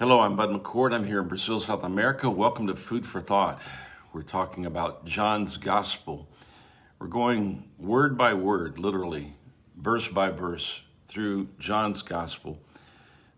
Hello, I'm Bud McCord. I'm here in Brazil, South America. Welcome to Food for Thought. We're talking about John's Gospel. We're going word by word, literally, verse by verse, through John's Gospel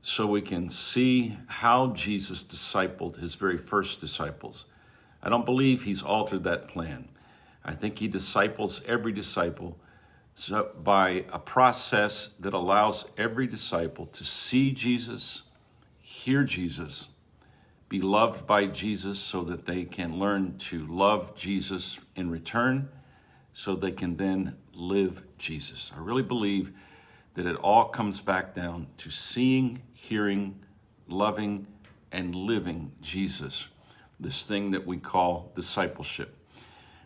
so we can see how Jesus discipled his very first disciples. I don't believe he's altered that plan. I think he disciples every disciple by a process that allows every disciple to see Jesus, hear Jesus, be loved by Jesus so that they can learn to love Jesus in return so they can then live Jesus. I really believe that it all comes back down to seeing, hearing, loving, and living Jesus, this thing that we call discipleship.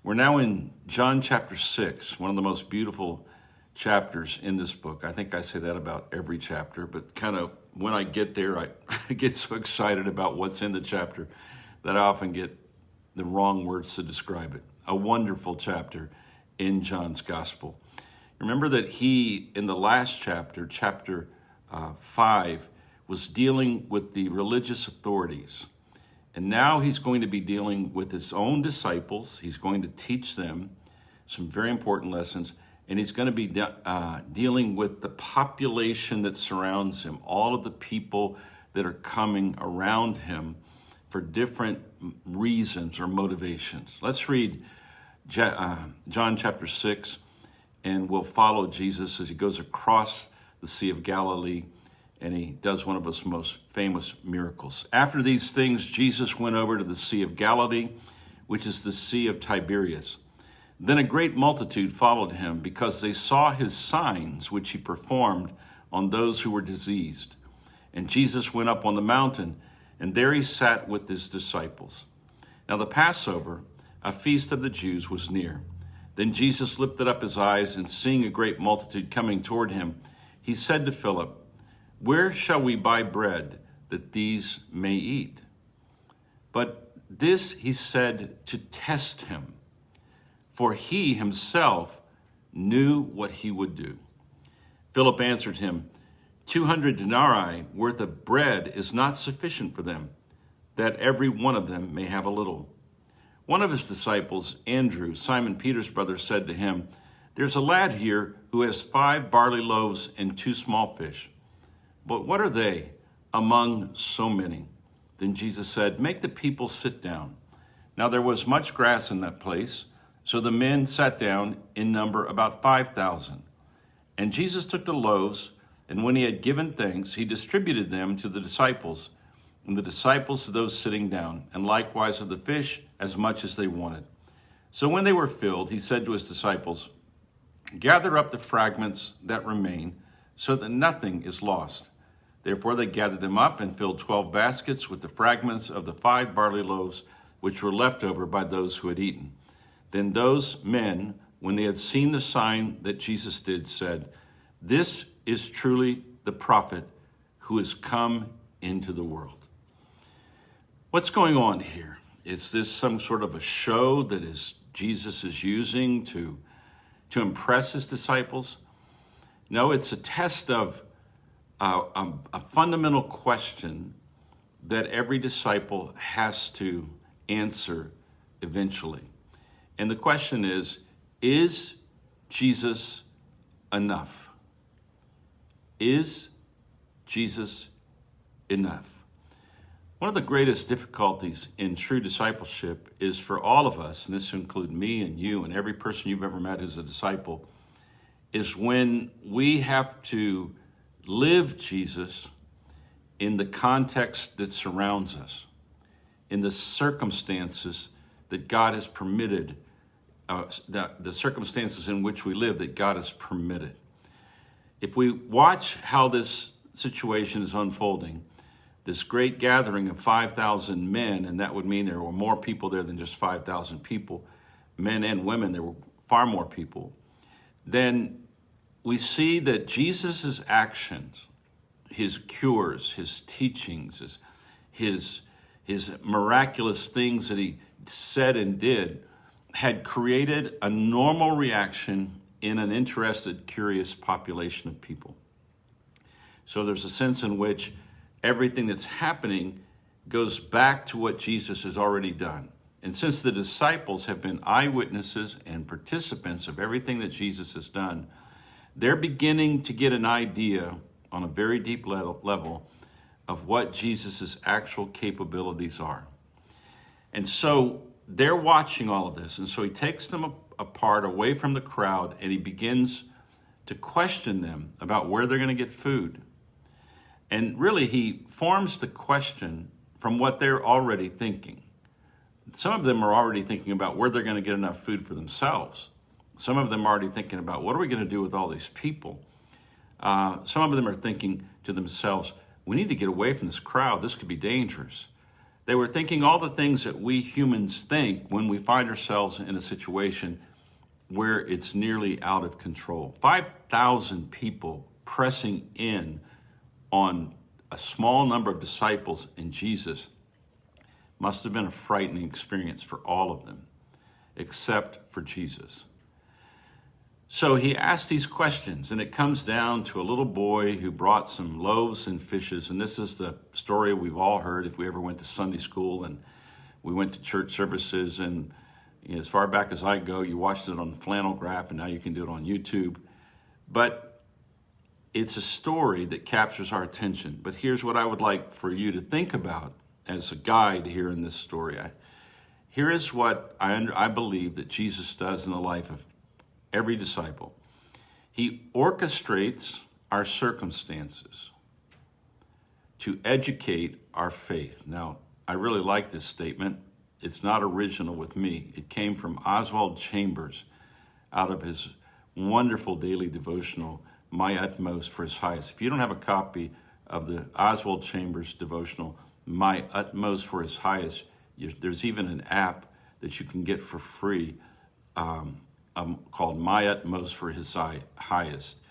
We're now in John chapter 6, one of the most beautiful chapters in this book. I think I say that about every chapter, but kind of when I get there, I get so excited about what's in the chapter that I often get the wrong words to describe it. A wonderful chapter in John's Gospel. Remember that he, in the last chapter, chapter 5, was dealing with the religious authorities. And now he's going to be dealing with his own disciples. He's going to teach them some very important lessons. And he's going to be dealing with the population that surrounds him, all of the people that are coming around him for different reasons or motivations. Let's read John chapter 6, and we'll follow Jesus as he goes across the Sea of Galilee, and he does one of his most famous miracles. After these things, Jesus went over to the Sea of Galilee, which is the Sea of Tiberias. Then a great multitude followed him because they saw his signs which he performed on those who were diseased. And Jesus went up on the mountain, and there he sat with his disciples. Now the Passover, a feast of the Jews, was near. Then Jesus lifted up his eyes, and seeing a great multitude coming toward him, he said to Philip, "Where shall we buy bread that these may eat?" But this he said to test him, for he himself knew what he would do. Philip answered him, 200 denarii worth of bread is not sufficient for them, that every one of them may have a little. One of his disciples, Andrew, Simon Peter's brother, said to him, "There's a lad here who has 5 barley loaves and 2 small fish. But what are they among so many?" Then Jesus said, "Make the people sit down." Now there was much grass in that place, so the men sat down, in number about 5,000. And Jesus took the loaves, and when he had given thanks, he distributed them to the disciples, and the disciples to those sitting down, and likewise of the fish as much as they wanted. So when they were filled, he said to his disciples, "Gather up the fragments that remain, so that nothing is lost." Therefore they gathered them up and filled 12 baskets with the fragments of the 5 barley loaves, which were left over by those who had eaten. Then those men, when they had seen the sign that Jesus did, said, "This is truly the prophet who has come into the world." What's going on here? Is this some sort of a show that Jesus is using to impress his disciples? No, it's a test of a fundamental question that every disciple has to answer eventually. And the question is Jesus enough? Is Jesus enough? One of the greatest difficulties in true discipleship is for all of us, and this will include me and you and every person you've ever met who's a disciple, is when we have to live Jesus in the context that surrounds us, in the circumstances that God has permitted, the circumstances in which we live that God has permitted. If we watch how this situation is unfolding, this great gathering of 5,000 men, and that would mean there were more people there than just 5,000 people, men and women, there were far more people, then we see that Jesus' actions, his cures, his teachings, his miraculous things that he said and did had created a normal reaction in an interested, curious population of people. So there's a sense in which everything that's happening goes back to what Jesus has already done. And since the disciples have been eyewitnesses and participants of everything that Jesus has done, they're beginning to get an idea on a very deep level of what Jesus' actual capabilities are. And so they're watching all of this. And so he takes them apart away from the crowd, and he begins to question them about where they're going to get food. And really, he forms the question from what they're already thinking. Some of them are already thinking about where they're going to get enough food for themselves. Some of them are already thinking about, what are we going to do with all these people? Some of them are thinking to themselves, we need to get away from this crowd. This could be dangerous. They were thinking all the things that we humans think when we find ourselves in a situation where it's nearly out of control. 5,000 people pressing in on a small number of disciples and Jesus must have been a frightening experience for all of them, except for Jesus. So he asked these questions, and it comes down to a little boy who brought some loaves and fishes. And this is the story we've all heard if we ever went to Sunday school and we went to church services. And as far back as I go, you watched it on the flannel graph, and now you can do it on YouTube. But it's a story that captures our attention. But here's what I would like for you to think about as a guide here in this story. Here is what I believe that Jesus does in the life of every disciple. He orchestrates our circumstances to educate our faith. Now, I really like this statement. It's not original with me. It came from Oswald Chambers out of his wonderful daily devotional, My Utmost for His Highest. If you don't have a copy of the Oswald Chambers devotional, My Utmost for His Highest, there's even an app that you can get for free called My Utmost for His Highest.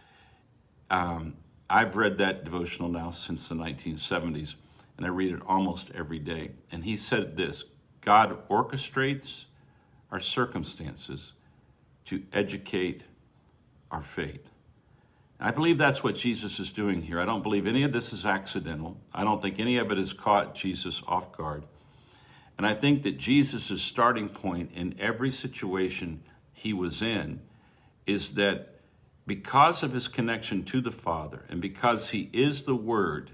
I've read that devotional now since the 1970s, and I read it almost every day. And he said this: God orchestrates our circumstances to educate our faith. And I believe that's what Jesus is doing here. I don't believe any of this is accidental. I don't think any of it has caught Jesus off guard. And I think that Jesus' starting point in every situation he was in is that because of his connection to the Father and because he is the Word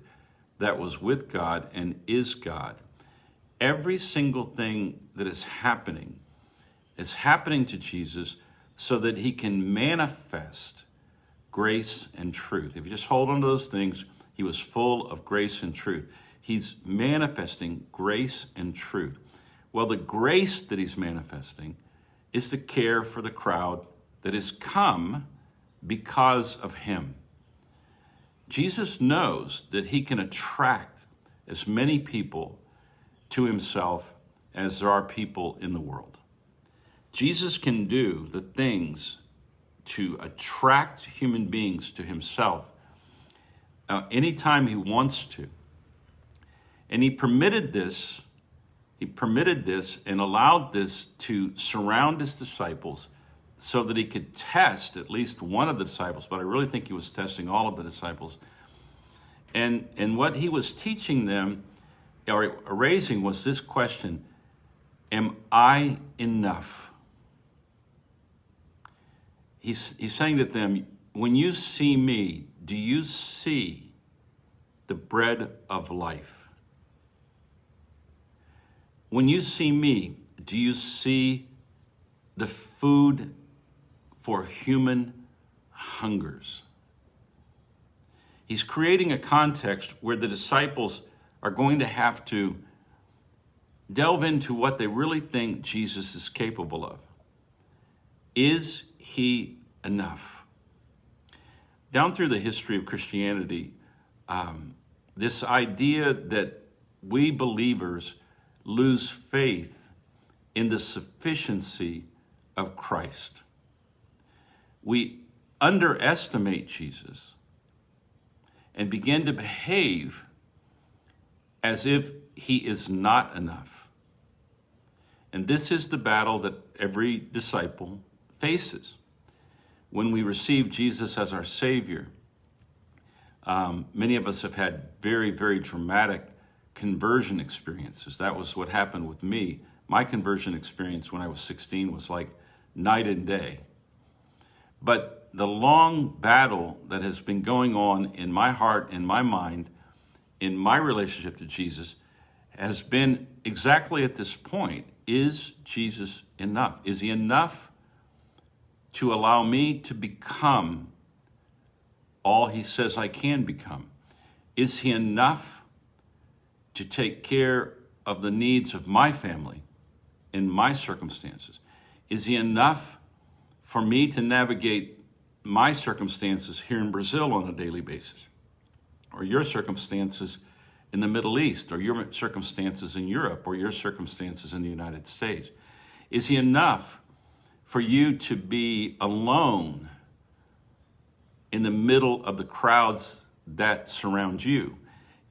that was with God and is God, every single thing that is happening to Jesus so that he can manifest grace and truth. If you just hold on to those things, he was full of grace and truth. He's manifesting grace and truth. Well, the grace that he's manifesting is to care for the crowd that has come because of him. Jesus knows that he can attract as many people to himself as there are people in the world. Jesus can do the things to attract human beings to himself anytime he wants to. And he permitted this and allowed this to surround his disciples so that he could test at least one of the disciples, but I really think he was testing all of the disciples. And what he was teaching them or raising was this question: am I enough? He's saying to them, when you see me, do you see the bread of life? When you see me, do you see the food for human hungers? He's creating a context where the disciples are going to have to delve into what they really think Jesus is capable of. Is he enough? Down through the history of Christianity, this idea that we believers lose faith in the sufficiency of Christ. We underestimate Jesus and begin to behave as if he is not enough. And this is the battle that every disciple faces. When we receive Jesus as our Savior, Many of us have had very, very dramatic conversion experiences. That was what happened with me. My conversion experience when I was 16 was like night and day. But the long battle that has been going on in my heart, in my mind, in my relationship to Jesus has been exactly at this point. Is Jesus enough? Is he enough to allow me to become all he says I can become? Is he enough to take care of the needs of my family in my circumstances? Is he enough for me to navigate my circumstances here in Brazil on a daily basis, or your circumstances in the Middle East, or your circumstances in Europe, or your circumstances in the United States? Is he enough for you to be alone in the middle of the crowds that surround you?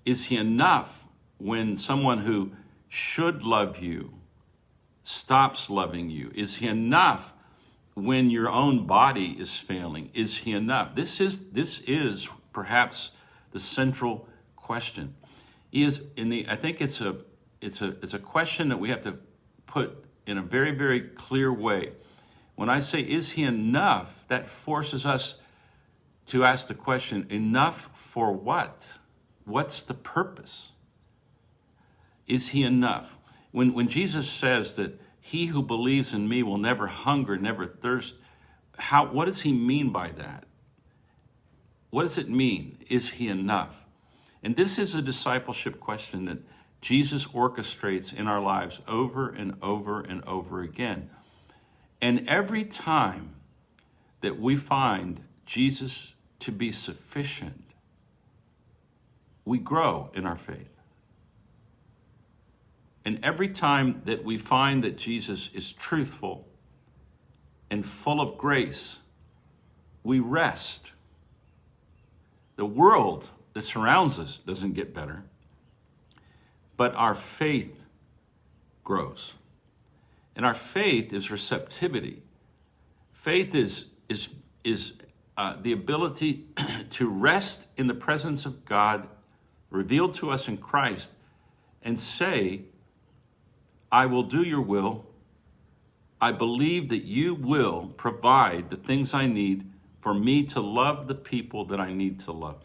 Is he enough when someone who should love you stops loving you? Is he enough when your own body is failing? Is he enough? This is perhaps the central question. I think it's a question that we have to put in a very, very clear way. When I say, is he enough, that forces us to ask the question, enough for what? What's the purpose? Is he enough? When Jesus says that he who believes in me will never hunger, never thirst, what does he mean by that? What does it mean? Is he enough? And this is a discipleship question that Jesus orchestrates in our lives over and over and over again. And every time that we find Jesus to be sufficient, we grow in our faith. And every time that we find that Jesus is truthful and full of grace, we rest. The world that surrounds us doesn't get better, but our faith grows. And our faith is receptivity. Faith is the ability to rest in the presence of God revealed to us in Christ and say, I will do your will. I believe that you will provide the things I need for me to love the people that I need to love.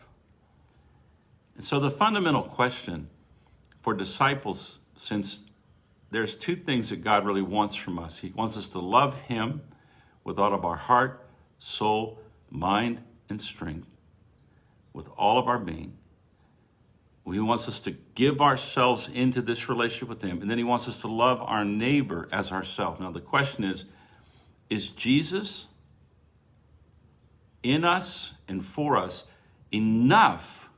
And so the fundamental question for disciples, since there's two things that God really wants from us. He wants us to love him with all of our heart, soul, mind, and strength, with all of our being. He wants us to give ourselves into this relationship with him. And then he wants us to love our neighbor as ourselves. Now the question is Jesus in us and for us enough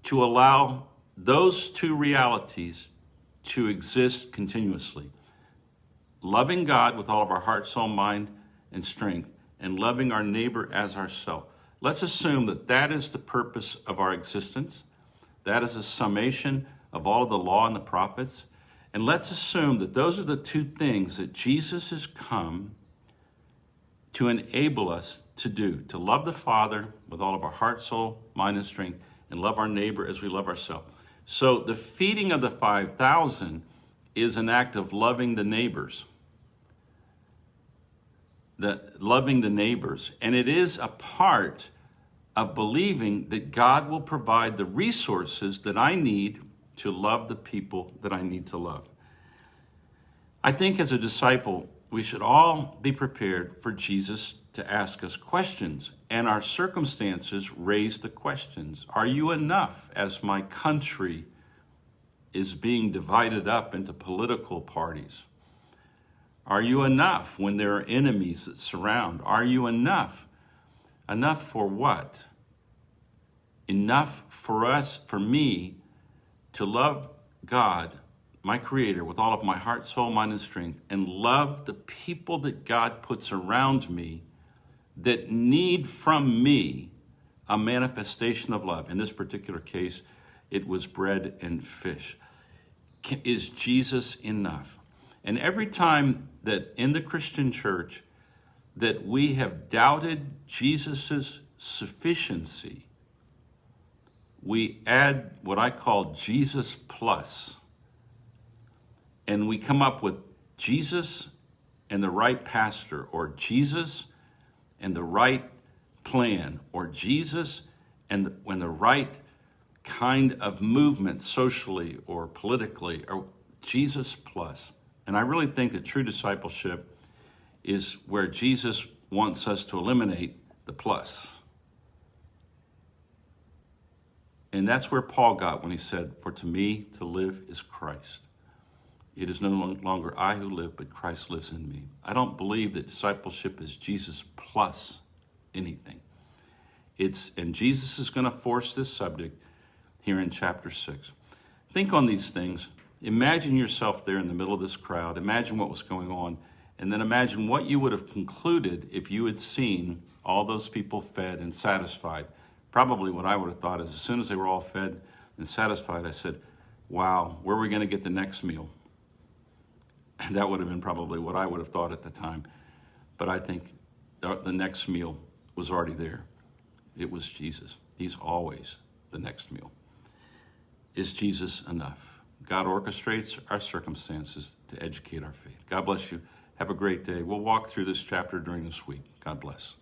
to allow those two realities to exist continuously? Loving God with all of our heart, soul, mind, and strength, and loving our neighbor as ourselves. Let's assume that that is the purpose of our existence. That is a summation of all of the law and the prophets. And let's assume that those are the two things that Jesus has come to enable us to do, to love the Father with all of our heart, soul, mind, and strength, and love our neighbor as we love ourselves. So the feeding of the 5,000 is an act of loving the neighbors. Loving the neighbors. And it is a part of believing that God will provide the resources that I need to love the people that I need to love. I think as a disciple, we should all be prepared for Jesus to ask us questions, and our circumstances raise the questions. Are you enough as my country is being divided up into political parties? Are you enough when there are enemies that surround? Are you enough? Enough for what? Enough for us, for me, to love God, my Creator, with all of my heart, soul, mind, and strength, and love the people that God puts around me that need from me a manifestation of love. In this particular case, it was bread and fish. Is Jesus enough? And every time that in the Christian church that we have doubted Jesus's sufficiency, we add what I call Jesus plus, and we come up with Jesus and the right pastor, or Jesus and the right plan, or Jesus and the right kind of movement socially or politically, or Jesus plus. And I really think that true discipleship is where Jesus wants us to eliminate the plus. And that's where Paul got when he said, "For to me to live is Christ. It is no longer I who live, but Christ lives in me." I don't believe that discipleship is Jesus plus anything. And Jesus is going to force this subject here in chapter 6. Think on these things. Imagine yourself there in the middle of this crowd. Imagine what was going on. And then imagine what you would have concluded if you had seen all those people fed and satisfied. Probably what I would have thought is, as soon as they were all fed and satisfied, I said, wow, where are we going to get the next meal? And that would have been probably what I would have thought at the time. But I think the next meal was already there. It was Jesus. He's always the next meal. Is Jesus enough? God orchestrates our circumstances to educate our faith. God bless you. Have a great day. We'll walk through this chapter during this week. God bless.